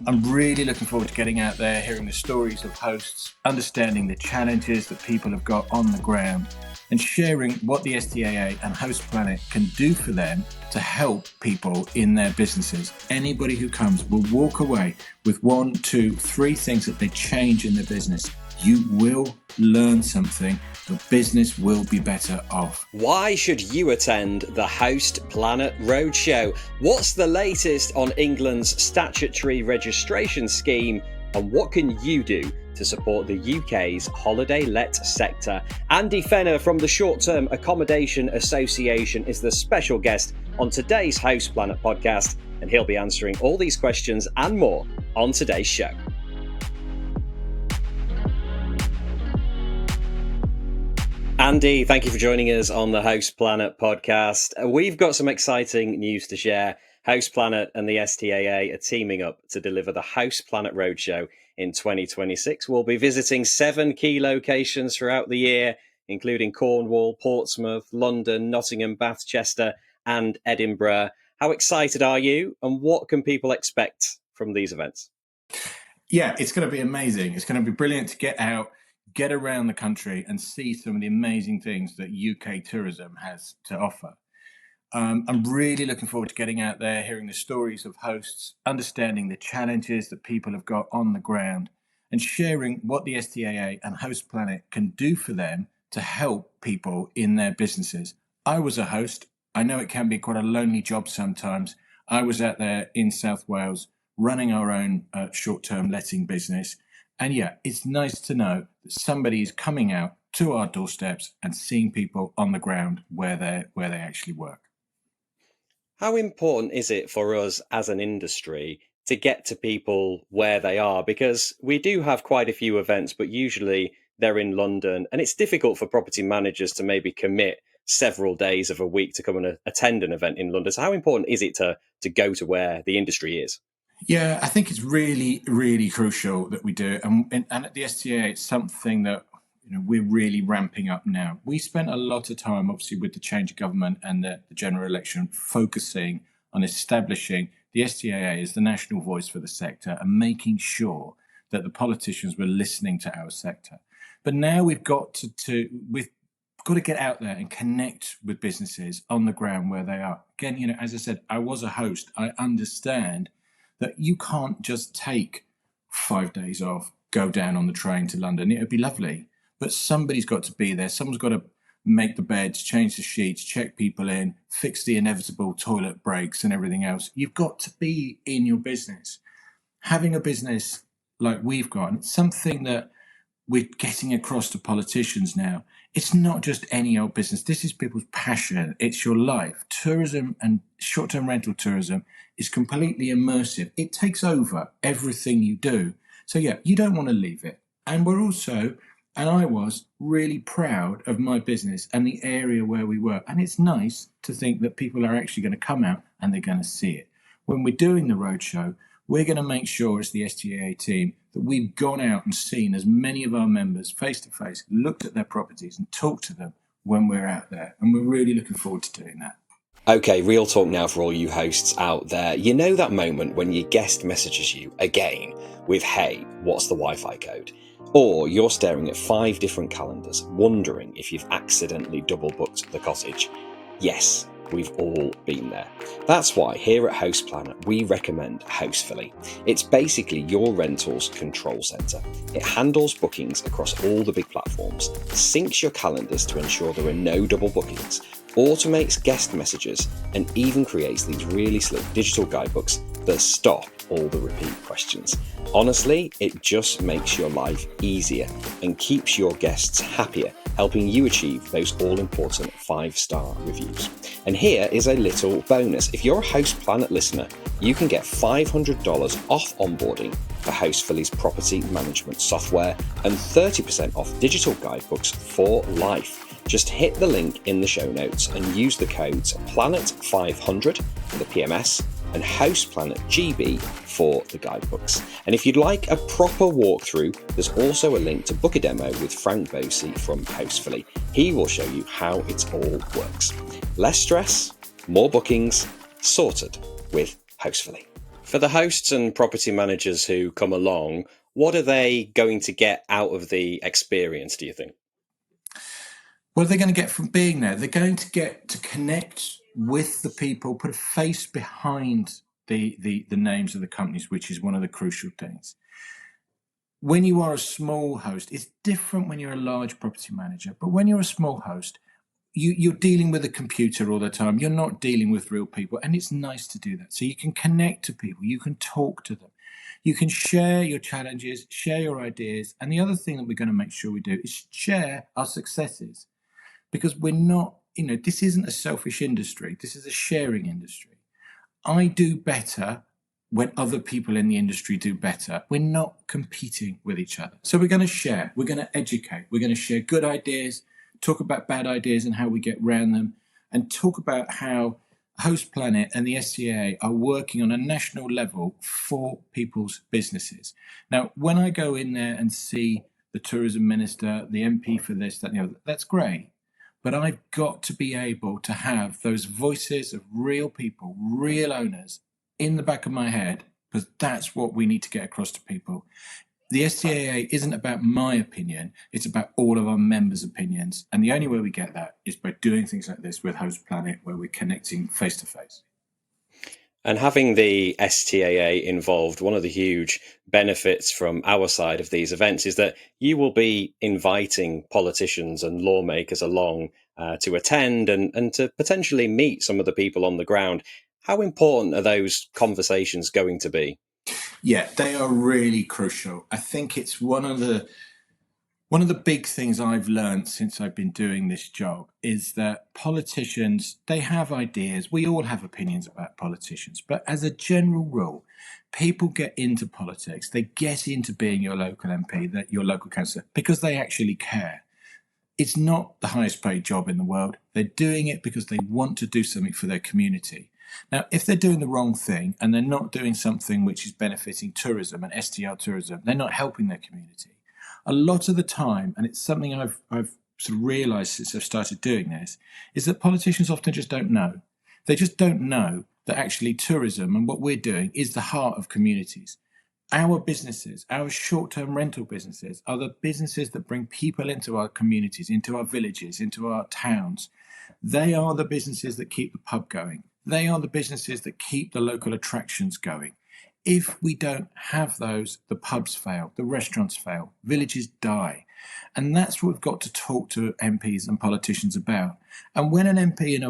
I'm really looking forward to getting out there, hearing the stories of hosts, understanding the challenges that people have got on the ground, and sharing what the STAA and Host Planet can do for them to help people in their businesses. Anybody who comes will walk away with 1, 2, 3 things that they change in their business. You will learn something. The business will be better off. Why should you attend the Host Planet Roadshow? What's the latest on England's statutory registration scheme? And what can you do to support the UK's holiday let sector? Andy Fenner from the Term Accommodation Association is the special guest on today's Host Planet podcast, and he'll be answering all these questions and more on today's show. Andy, thank you for joining us on the Host Planet podcast. We've got some exciting news to share. Host Planet and the STAA are teaming up to deliver the Host Planet Roadshow in 2026. We'll be visiting 7 key locations throughout the year, including Cornwall, Portsmouth, London, Nottingham, Bath, Chester, and Edinburgh. How excited are you, and what can people expect from these events? Yeah, it's going to be amazing. It's going to be brilliant to get out, get around the country and see some of the amazing things that UK tourism has to offer. I'm really looking forward to getting out there, hearing the stories of hosts, understanding the challenges that people have got on the ground, and sharing what the STAA and Host Planet can do for them to help people in their businesses. I was a host. I know it can be quite a lonely job sometimes. I was out there in South Wales running our own short-term letting business. And yeah, it's nice to know that somebody is coming out to our doorsteps and seeing people on the ground where they actually work. How important is it for us as an industry to get to people where they are? Because we do have quite a few events, but usually they're in London, and it's difficult for property managers to maybe commit several days of a week to come and attend an event in London. So how important is it to go to where the industry is? Yeah, I think it's really, really crucial that we do it. And at the STA, it's something that we're really ramping up now. We spent a lot of time, obviously, with the change of government and the general election, focusing on establishing the STAA as the national voice for the sector and making sure that the politicians were listening to our sector. But now we've got to get out there and connect with businesses on the ground where they are. Again, as I said, I was a host. I understand that you can't just take 5 days off, go down on the train to London. It would be lovely, but somebody's got to be there. Someone's got to make the beds, change the sheets, check people in, fix the inevitable toilet breaks and everything else. You've got to be in your business. Having a business like we've got, and it's something that we're getting across to politicians now. It's not just any old business. This is people's passion. It's your life. Tourism and short-term rental tourism is completely immersive. It takes over everything you do. So yeah, you don't want to leave it. And I was really proud of my business and the area where we were. And it's nice to think that people are actually going to come out and they're going to see it. When we're doing the roadshow, we're going to make sure as the STAA team that we've gone out and seen as many of our members face to face, looked at their properties and talked to them when we're out there. And we're really looking forward to doing that. Okay, real talk now for all you hosts out there. You know that moment when your guest messages you again with, "Hey, what's the Wi-Fi code?" Or you're staring at 5 different calendars, wondering if you've accidentally double booked the cottage. Yes, we've all been there. That's why here at Host Planet, we recommend Hostfully. It's basically your rentals control center. It handles bookings across all the big platforms, syncs your calendars to ensure there are no double bookings, automates guest messages, and even creates these really slick digital guidebooks that stop all the repeat questions. Honestly, it just makes your life easier and keeps your guests happier, helping you achieve those all-important 5-star reviews. And here is a little bonus. If you're a Host Planet listener, you can get $500 off onboarding for Hostfully's property management software and 30% off digital guidebooks for life. Just hit the link in the show notes and use the codes PLANET500 for the PMS and Host Planet GB for the guidebooks. And if you'd like a proper walkthrough, there's also a link to book a demo with Frank Bosey from Hostfully. He will show you how it all works. Less stress, more bookings, sorted with Hostfully. For the hosts and property managers who come along, what are they going to get out of the experience, do you think? What are they going to get from being there? They're going to get to connect with the people, put a face behind the names of the companies, which is one of the crucial things. When you are a small host, it's different when you're a large property manager. But when you're a small host, you're dealing with a computer all the time. You're not dealing with real people. And it's nice to do that. So you can connect to people. You can talk to them. You can share your challenges, share your ideas. And the other thing that we're going to make sure we do is share our successes. Because we're not, this isn't a selfish industry. This is a sharing industry. I do better when other people in the industry do better. We're not competing with each other. So we're going to share, we're going to educate, we're going to share good ideas, talk about bad ideas and how we get around them, and talk about how Host Planet and the STAA are working on a national level for people's businesses. Now, when I go in there and see the tourism minister, the MP for this, that, and the other, that's great. But I've got to be able to have those voices of real people, real owners in the back of my head, because that's what we need to get across to people. The STAA isn't about my opinion, it's about all of our members' opinions. And the only way we get that is by doing things like this with Host Planet, where we're connecting face to face. And having the STAA involved, one of the huge benefits from our side of these events is that you will be inviting politicians and lawmakers along to attend and to potentially meet some of the people on the ground. How important are those conversations going to be? Yeah, they are really crucial. I think it's one of the big things I've learned since I've been doing this job is that politicians, they have ideas. We all have opinions about politicians. But as a general rule, people get into politics. They get into being your local MP, your local councillor, because they actually care. It's not the highest paid job in the world. They're doing it because they want to do something for their community. Now, if they're doing the wrong thing and they're not doing something which is benefiting tourism and STR tourism, they're not helping their community. A lot of the time, and it's something I've sort of realised since I've started doing this, is that politicians often just don't know. They just don't know that actually tourism and what we're doing is the heart of communities. Our businesses, our short-term rental businesses, are the businesses that bring people into our communities, into our villages, into our towns. They are the businesses that keep the pub going. They are the businesses that keep the local attractions going. If we don't have those, the pubs fail, the restaurants fail, villages die. And that's what we've got to talk to MPs and politicians about. And when an MP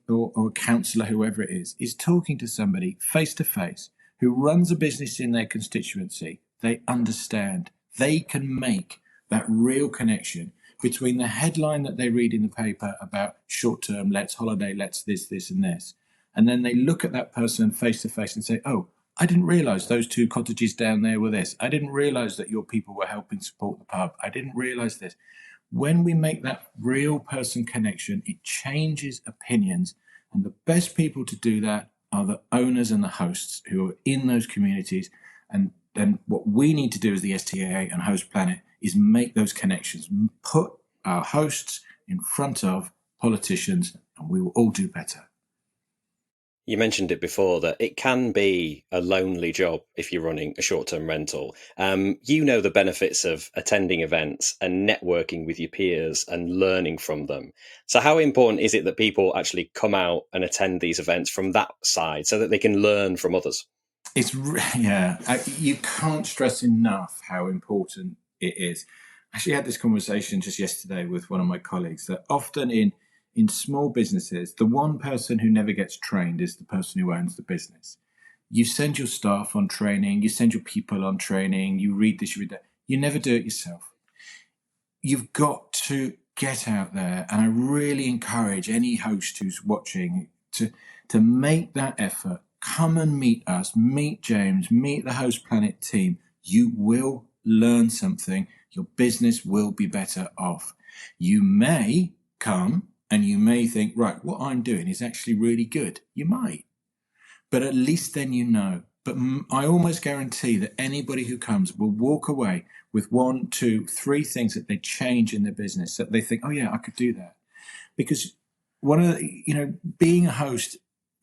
or a councillor, whoever it is talking to somebody face to face who runs a business in their constituency, they understand. They can make that real connection between the headline that they read in the paper about short-term lets, holiday lets, this and this. And then they look at that person face to face and say, oh, I didn't realise those 2 cottages down there were this. I didn't realise that your people were helping support the pub. I didn't realise this. When we make that real person connection, it changes opinions. And the best people to do that are the owners and the hosts who are in those communities. And then what we need to do as the STAA and Host Planet is make those connections, put our hosts in front of politicians, and we will all do better. You mentioned it before that it can be a lonely job if you're running a short-term rental. You know the benefits of attending events and networking with your peers and learning from them. So how important is it that people actually come out and attend these events from that side so that they can learn from others? You can't stress enough how important it is. I actually had this conversation just yesterday with one of my colleagues that often in small businesses, the one person who never gets trained is the person who owns the business. You send your staff on training, you send your people on training, you read this, you read that. You never do it yourself. You've got to get out there, and I really encourage any host who's watching to make that effort. Come and meet us, meet James, meet the Host Planet team. You will learn something. Your business will be better off. You may come and you may think, right, what I'm doing is actually really good. You might. But at least then you know. But I almost guarantee that anybody who comes will walk away with 1, 2, 3 things that they change in their business, that they think, oh yeah, I could do that. Because being a host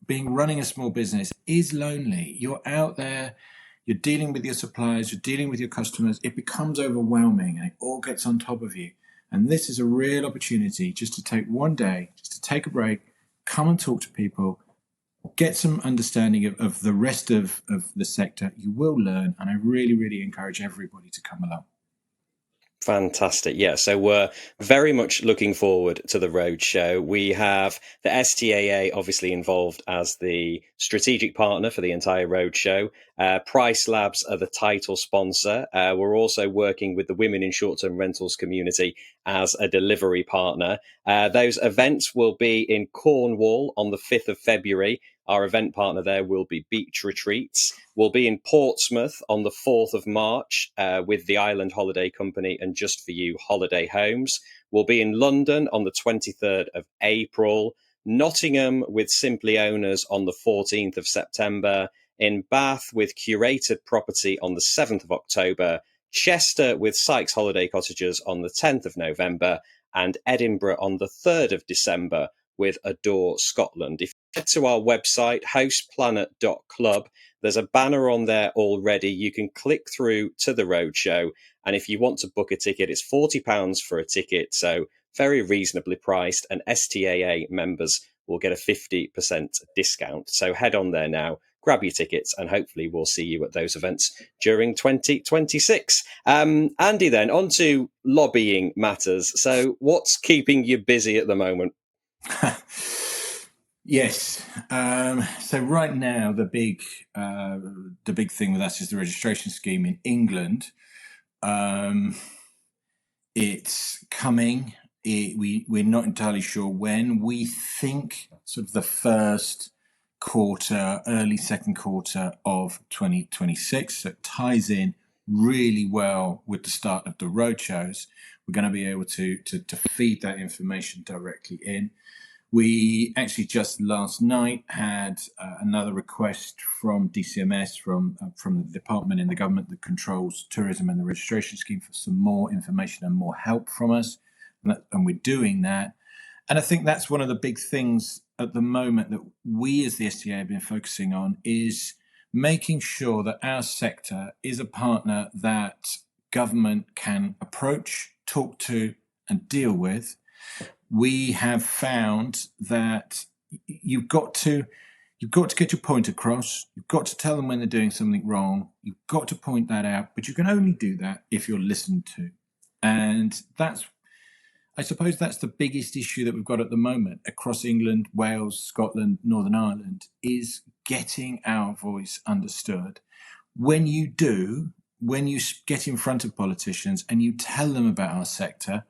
running a small business is lonely. You're out there, you're dealing with your suppliers, you're dealing with your customers. It becomes overwhelming and it all gets on top of you. And this is a real opportunity just to take one day, just to take a break, come and talk to people, get some understanding of the rest of the sector. You will learn, and I really, really encourage everybody to come along. Fantastic. Yeah, so we're very much looking forward to the roadshow. We have the STAA obviously involved as the strategic partner for the entire roadshow. Price Labs are the title sponsor. We're also working with the Women in Short-Term Rentals community as a delivery partner. Those events will be in Cornwall on the 5th of February. Our event partner there will be Beach Retreats. We'll be in Portsmouth on the 4th of March with the Island Holiday Company and Just For You Holiday Homes. We'll be in London on the 23rd of April. Nottingham with Simply Owners on the 14th of September. In Bath with Curated Property on the 7th of October. Chester with Sykes Holiday Cottages on the 10th of November. And Edinburgh on the 3rd of December with Adore Scotland. If you head to our website, hostplanet.club, there's a banner on there already. You can click through to the roadshow. And if you want to book a ticket, it's £40 for a ticket. So very reasonably priced. And STAA members will get a 50% discount. So head on there now, grab your tickets, and hopefully we'll see you at those events during 2026. Andy, then, on to lobbying matters. So what's keeping you busy at the moment? Yes. So right now, the big thing with us is the registration scheme in England. It's coming. We're not entirely sure when. We think sort of the first quarter, early second quarter of 2026. So it ties in really well with the start of the roadshows. We're going to be able to feed that information directly in. We actually just last night had another request from DCMS, from the department in the government that controls tourism and the registration scheme, for some more information and more help from us. And we're doing that. And I think that's one of the big things at the moment that we as the STA have been focusing on, is making sure that our sector is a partner that government can approach, talk to, and deal with. We have found that you've got to get your point across. You've got to tell them when they're doing something wrong. You've got to point that out, but you can only do that if you're listened to. And I suppose that's the biggest issue that we've got at the moment across England, Wales, Scotland, Northern Ireland, is getting our voice understood. When you do, when you get in front of politicians and you tell them about our sector,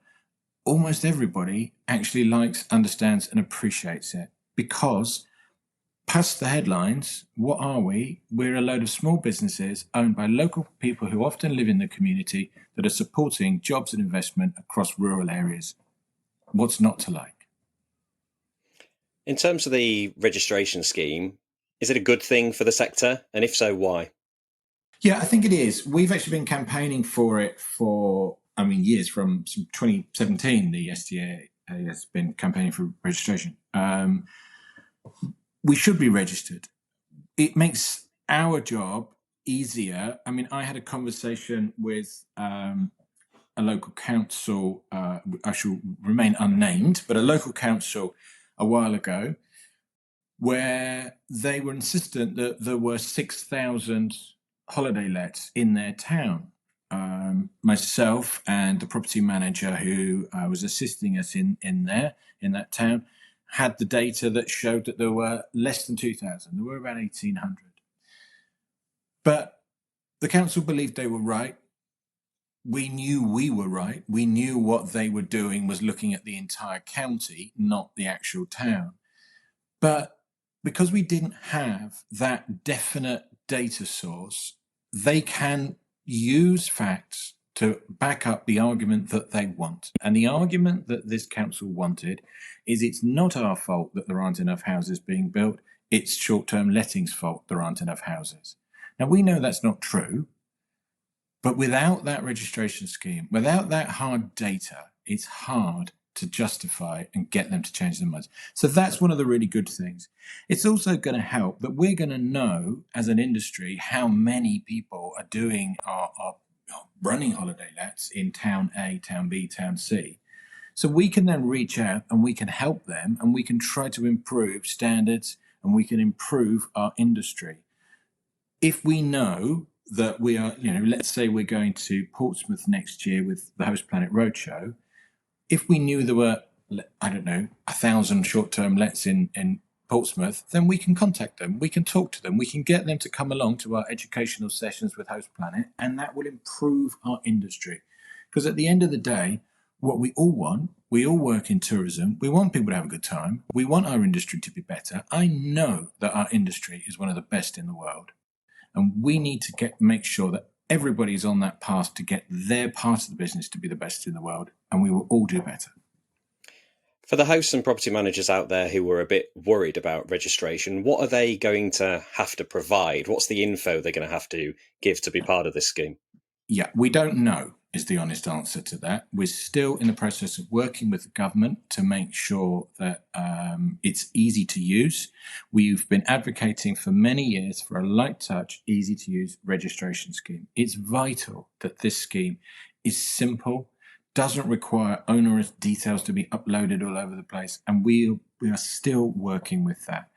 almost everybody actually likes, understands, and appreciates it. Because past the headlines, what are we? We're a load of small businesses owned by local people who often live in the community that are supporting jobs and investment across rural areas. What's not to like? In terms of the registration scheme, is it a good thing for the sector? And if so, why? Yeah, I think it is. We've actually been campaigning for it for years. From 2017, the STA has been campaigning for registration. We should be registered. It makes our job easier. I had a conversation with a local council, I shall remain unnamed, but a local council a while ago, where they were insistent that there were 6,000 holiday lets in their town. Myself and the property manager who was assisting us in that town had the data that showed that there were less than 2,000. There were about 1,800. But the council believed they were right. We knew we were right. We knew what they were doing was looking at the entire county, not the actual town. But because we didn't have that definite data source, they can use facts to back up the argument that they want. And the argument that this council wanted is it's not our fault that there aren't enough houses being built. It's short-term lettings' fault there aren't enough houses. Now, we know that's not true, but without that registration scheme, without that hard data, it's hard to justify and get them to change their minds. So that's one of the really good things. It's also going to help that we're going to know as an industry how many people are doing are running holiday lets in town A, town B, town C. So we can then reach out and we can help them and we can try to improve standards and we can improve our industry. If we know that we are, let's say we're going to Portsmouth next year with the Host Planet Roadshow, if we knew there were, 1,000 short-term lets in Portsmouth, then we can contact them, we can talk to them, we can get them to come along to our educational sessions with Host Planet, and that will improve our industry. Because at the end of the day, what we all want, we all work in tourism, we want people to have a good time, we want our industry to be better. I know that our industry is one of the best in the world, and we need to make sure that everybody's on that path to get their part of the business to be the best in the world, and we will all do better. For the hosts and property managers out there who were a bit worried about registration, what are they going to have to provide? What's the info they're going to have to give to be part of this scheme? Yeah, we don't know is the honest answer to that. We're still in the process of working with the government to make sure that it's easy to use. We've been advocating for many years for a light touch, easy to use registration scheme. It's vital that this scheme is simple, doesn't require onerous details to be uploaded all over the place, and we are still working with that.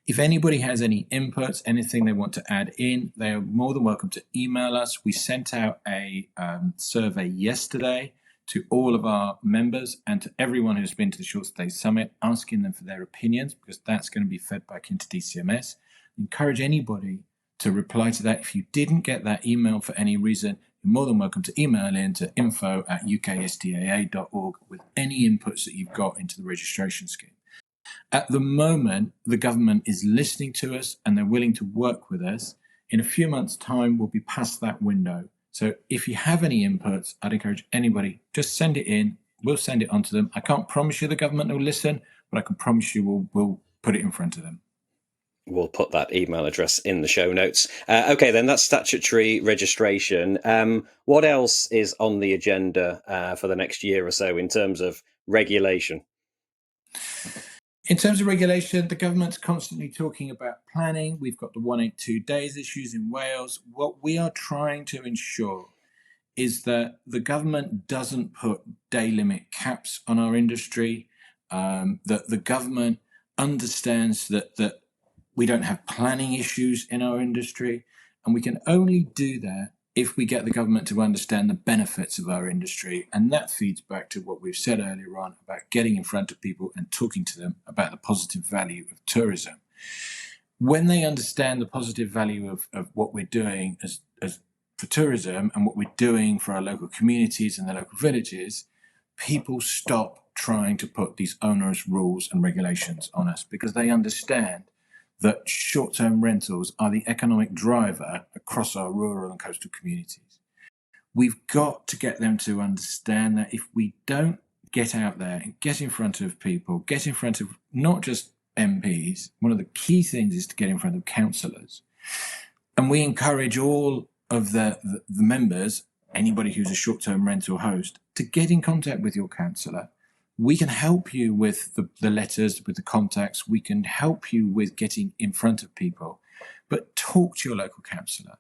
If anybody has any inputs, anything they want to add in, they are more than welcome to email us. We sent out a survey yesterday to all of our members and to everyone who's been to the Short Stay Summit, asking them for their opinions, because that's going to be fed back into DCMS. Encourage anybody to reply to that. If you didn't get that email for any reason, you're more than welcome to email in to info@ukstaa.org with any inputs that you've got into the registration scheme. At the moment, the government is listening to us and they're willing to work with us. In a few months' time, we'll be past that window. So if you have any inputs, I'd encourage anybody, just send it in. We'll send it on to them. I can't promise you the government will listen, but I can promise you we'll put it in front of them. We'll put that email address in the show notes. Okay, then that's statutory registration. What else is on the agenda for the next year or so in terms of regulation? In terms of regulation, the government's constantly talking about planning. We've got the 182 days issues in Wales. What we are trying to ensure is that the government doesn't put day limit caps on our industry, that the government understands that we don't have planning issues in our industry, and we can only do that if we get the government to understand the benefits of our industry. And that feeds back to what we've said earlier on about getting in front of people and talking to them about the positive value of tourism. When they understand the positive value of what we're doing as for tourism and what we're doing for our local communities and the local villages, people stop trying to put these onerous rules and regulations on us, because they understand that short-term rentals are the economic driver across our rural and coastal communities. We've got to get them to understand that if we don't get out there and get in front of people, get in front of not just MPs, one of the key things is to get in front of councillors. And we encourage all of the members, anybody who's a short-term rental host, to get in contact with your councillor. We can help you with the letters, with the contacts. We can help you with getting in front of people. But talk to your local councillor.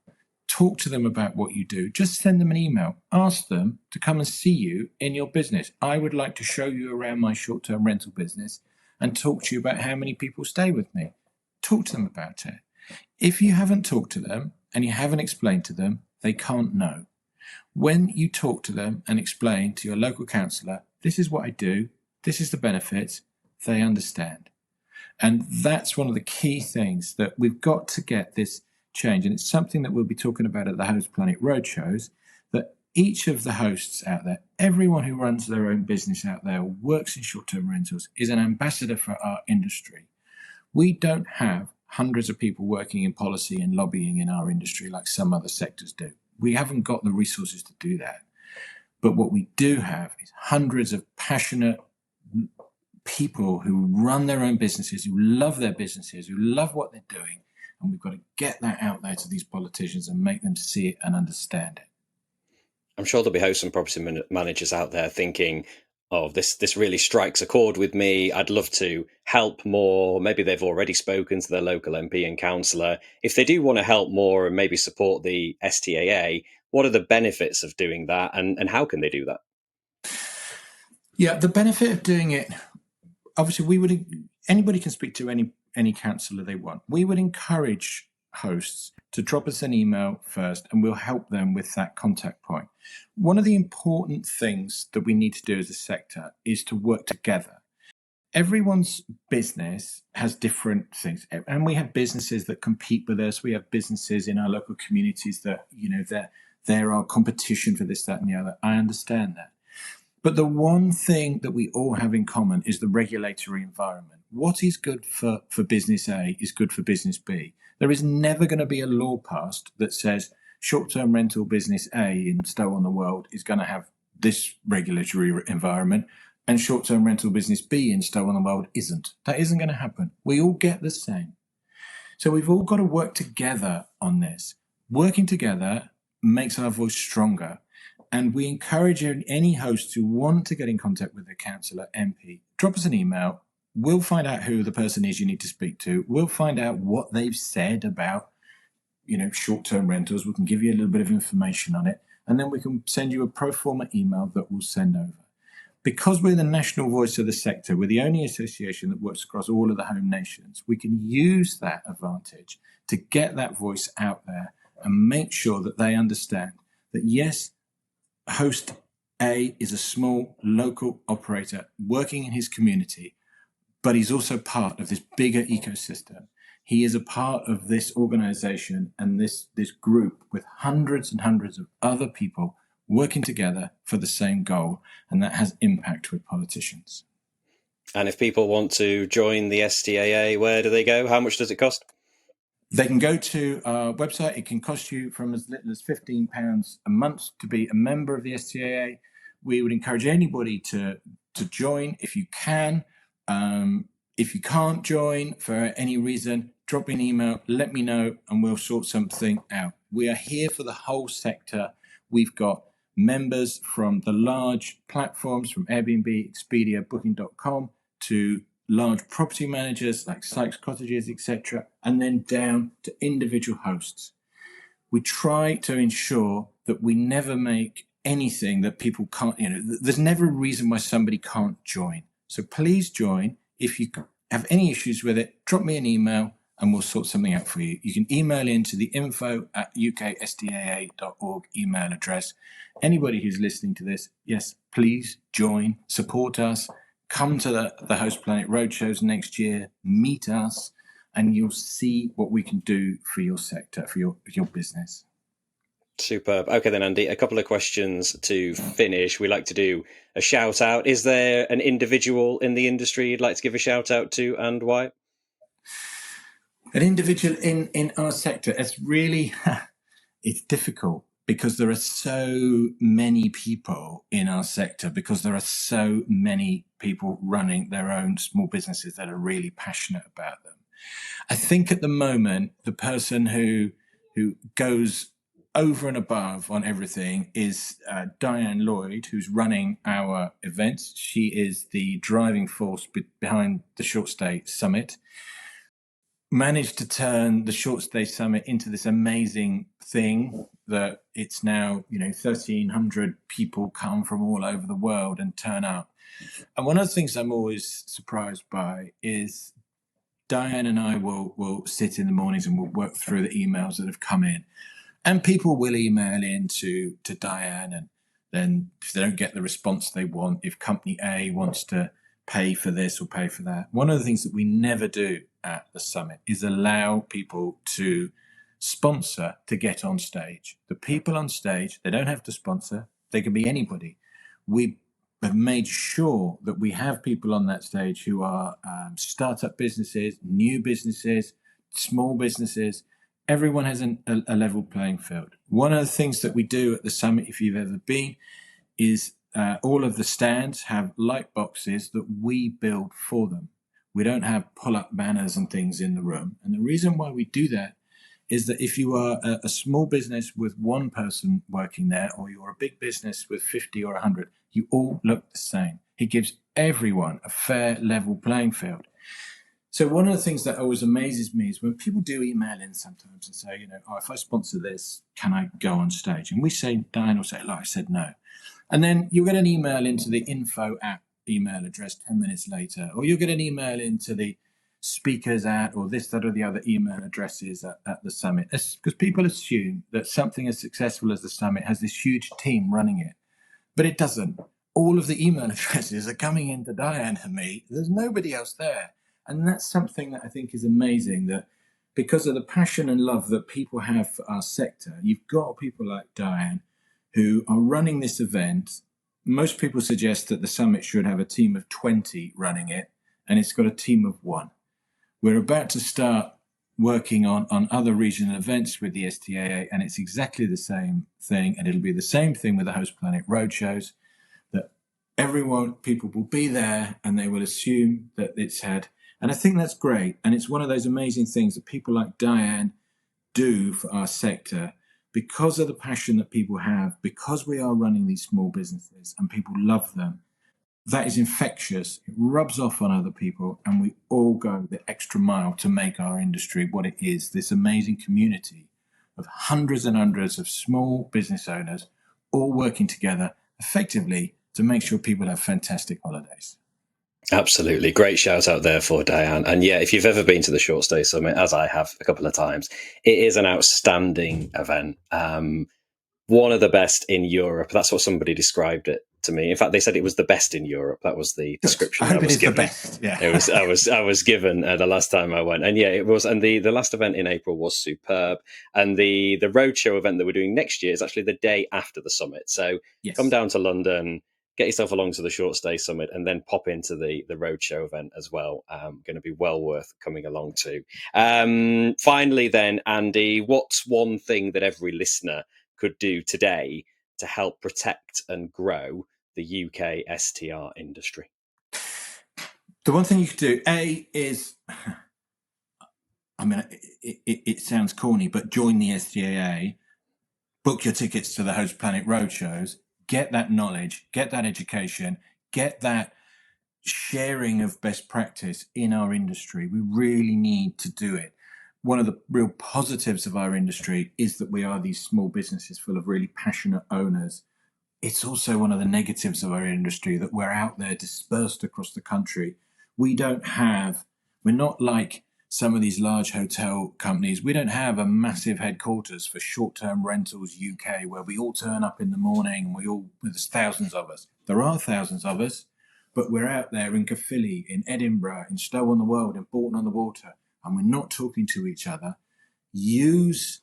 Talk to them about what you do. Just send them an email. Ask them to come and see you in your business. I would like to show you around my short-term rental business and talk to you about how many people stay with me. Talk to them about it. If you haven't talked to them and you haven't explained to them, they can't know. When you talk to them and explain to your local councillor, this is what I do, this is the benefits, they understand. And that's one of the key things, that we've got to get this change. And it's something that we'll be talking about at the Host Planet Roadshows, that each of the hosts out there, everyone who runs their own business out there, works in short-term rentals, is an ambassador for our industry. We don't have hundreds of people working in policy and lobbying in our industry like some other sectors do. We haven't got the resources to do that. But what we do have is hundreds of passionate people who run their own businesses, who love their businesses, who love what they're doing. And we've got to get that out there to these politicians and make them see it and understand it. I'm sure there'll be hosts and property managers out there thinking, oh, this really strikes a chord with me. I'd love to help more. Maybe they've already spoken to their local MP and councillor. If they do want to help more and maybe support the STAA, what are the benefits of doing that, and how can they do that? Yeah, the benefit of doing it, obviously, anybody can speak to any councillor they want. We would encourage hosts to drop us an email first, and we'll help them with that contact point. One of the important things that we need to do as a sector is to work together. Everyone's business has different things, and we have businesses that compete with us. We have businesses in our local communities that, there are competition for this, that, and the other. I understand that. But the one thing that we all have in common is the regulatory environment. What is good for business A is good for business B. There is never going to be a law passed that says short-term rental business A in Stow-on-the-Wold is going to have this regulatory environment and short-term rental business B in Stow-on-the-Wold isn't. That isn't going to happen. We all get the same. So we've all got to work together on this. Working together makes our voice stronger. And we encourage any hosts who want to get in contact with the councillor, MP, drop us an email. We'll find out who the person is you need to speak to. We'll find out what they've said about, short-term rentals. We can give you a little bit of information on it. And then we can send you a pro forma email that we'll send over. Because we're the national voice of the sector, we're the only association that works across all of the home nations, we can use that advantage to get that voice out there and make sure that they understand that, yes, Host A is a small local operator working in his community, but he's also part of this bigger ecosystem. He is a part of this organization and this group with hundreds and hundreds of other people working together for the same goal, and that has impact with politicians. And if people want to join the STAA, where do they go? How much does it cost? They can go to our website. It can cost you from as little as £15 a month to be a member of the STAA. We would encourage anybody to join if you can. If you can't join for any reason, drop me an email, let me know, and we'll sort something out. We are here for the whole sector. We've got members from the large platforms, from Airbnb, Expedia, Booking.com, to large property managers like Sykes Cottages, etc., and then down to individual hosts. We try to ensure that we never make anything that people can't, there's never a reason why somebody can't join. So please join. If you have any issues with it, drop me an email and we'll sort something out for you. You can email into the info@ukstaa.org email address. Anybody who's listening to this, yes, please join, support us. Come to the Host Planet Roadshows next year, meet us, and you'll see what we can do for your sector, for your business. Superb. Okay then, Andy, a couple of questions to finish. We like to do a shout out. Is there an individual in the industry you'd like to give a shout out to, and why? An individual in our sector, it's really, it's difficult because there are so many people in our sector, because there are so many people running their own small businesses that are really passionate about them. I think at the moment, the person who goes over and above on everything is Diane Lloyd, who's running our events. She is the driving force behind the Short Stay Summit. Managed to turn the Short Stay Summit into this amazing thing that it's now, 1,300 people come from all over the world and turn up. And one of the things I'm always surprised by is Diane and I will sit in the mornings and we'll work through the emails that have come in. And people will email in to Diane, and then if they don't get the response they want, if company A wants to pay for this or pay for that. One of the things that we never do at the summit is allow people to sponsor to get on stage. The people on stage, they don't have to sponsor. They can be anybody. We have made sure that we have people on that stage who are startup businesses, new businesses, small businesses. Everyone has a level playing field. One of the things that we do at the summit, if you've ever been, is all of the stands have light boxes that we build for them. We don't have pull-up banners and things in the room. And the reason why we do that is that if you are a small business with one person working there, or you're a big business with 50 or 100, you all look the same. He gives everyone a fair, level playing field. So one of the things that always amazes me is when people do email in sometimes and say, if I sponsor this, can I go on stage? And we say, Diane will say, like I said, no. And then you'll get an email into the info @ email address 10 minutes later, or you'll get an email into the speakers @ or this, that, or the other email addresses at the summit. Because people assume that something as successful as the summit has this huge team running it, but it doesn't. All of the email addresses are coming into Diane and me. There's nobody else there. And that's something that I think is amazing, that because of the passion and love that people have for our sector, you've got people like Diane who are running this event. Most people suggest that the summit should have a team of 20 running it, and it's got a team of 1. We're about to start working on other regional events with the STAA, and it's exactly the same thing, and it'll be the same thing with the Host Planet Roadshows, that people will be there and they will assume that it's had. And I think that's great. And it's one of those amazing things that people like Diane do for our sector, because of the passion that people have, because we are running these small businesses and people love them. That is infectious. It rubs off on other people, and we all go the extra mile to make our industry what it is, this amazing community of hundreds and hundreds of small business owners all working together effectively to make sure people have fantastic holidays. Absolutely. Great shout out there for Diane. And yeah, if you've ever been to the Short Stay Summit, as I have a couple of times, it is an outstanding event. One of the best in Europe. That's what somebody described it to me. In fact, they said it was the best in Europe. That was the description I was given. The best. Yeah. I was given the last time I went, and yeah, it was. And the last event in April was superb. And the roadshow event that we're doing next year is actually the day after the summit. So yes, come down to London, get yourself along to the Short Stay Summit, and then pop into the roadshow event as well. Going to be well worth coming along to. Finally, then, Andy, what's one thing that every listener could do today to help protect and grow the UK STR industry? The one thing you could do, is, I mean, it sounds corny, but join the STAA, book your tickets to the Host Planet Roadshows, get that knowledge, get that education, get that sharing of best practice in our industry. We really need to do it. One of the real positives of our industry is that we are these small businesses full of really passionate owners. It's also one of the negatives of our industry that we're out there dispersed across the country. We're not like some of these large hotel companies. We don't have a massive headquarters for short-term rentals UK where we all turn up in the morning and there's thousands of us. There are thousands of us, but we're out there in Caerphilly, in Edinburgh, in Stow-on-the-Wold, in Bourton-on-the-Water, and we're not talking to each other. Use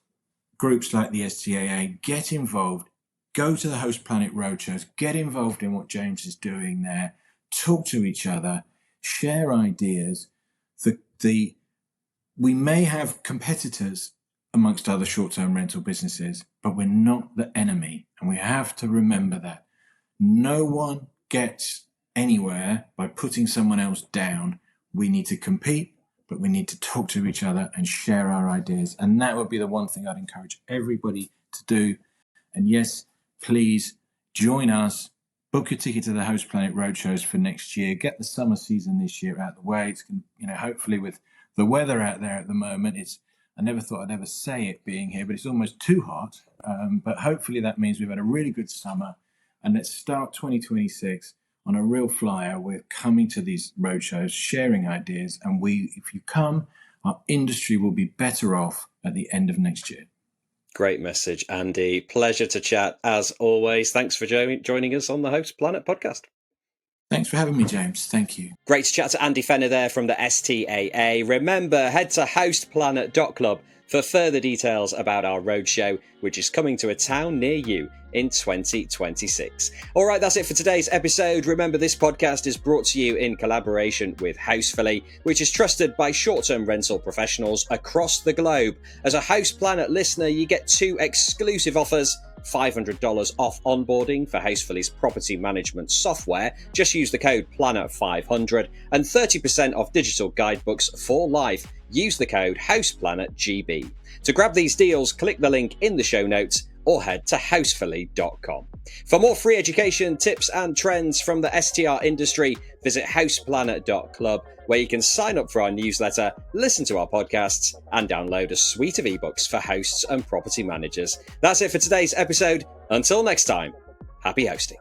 groups like the STAA, get involved, go to the Host Planet Roadshows, get involved in what James is doing there, talk to each other, share ideas. We may have competitors amongst other short-term rental businesses, but we're not the enemy. And we have to remember that. No one gets anywhere by putting someone else down. We need to compete, but we need to talk to each other and share our ideas. And that would be the one thing I'd encourage everybody to do. And yes, please join us. Book your ticket to the Host Planet Roadshows for next year. Get the summer season this year out of the way. It's, hopefully with the weather out there at the moment, I never thought I'd ever say it being here, but it's almost too hot. But hopefully that means we've had a really good summer. And let's start 2026 on a real flyer. We're coming to these roadshows, sharing ideas, and if you come, our industry will be better off at the end of next year. Great message, Andy. Pleasure to chat as always. Thanks for joining us on the Host Planet podcast. Thanks for having me, James. Thank you. Great to chat to Andy Fenner there from the STAA. Remember, head to hostplanet.club for further details about our roadshow, which is coming to a town near you in 2026. All right, that's it for today's episode. Remember, this podcast is brought to you in collaboration with Housefully, which is trusted by short-term rental professionals across the globe. As a Host Planet listener, you get 2 exclusive offers: $500 off onboarding for Housefully's property management software. Just use the code PLANET500, and 30% off digital guidebooks for life. Use the code HousePlanetGB. To grab these deals, click the link in the show notes or head to housefully.com. For more free education, tips and trends from the STR industry, visit houseplanet.club, where you can sign up for our newsletter, listen to our podcasts, and download a suite of ebooks for hosts and property managers. That's it for today's episode. Until next time, happy hosting.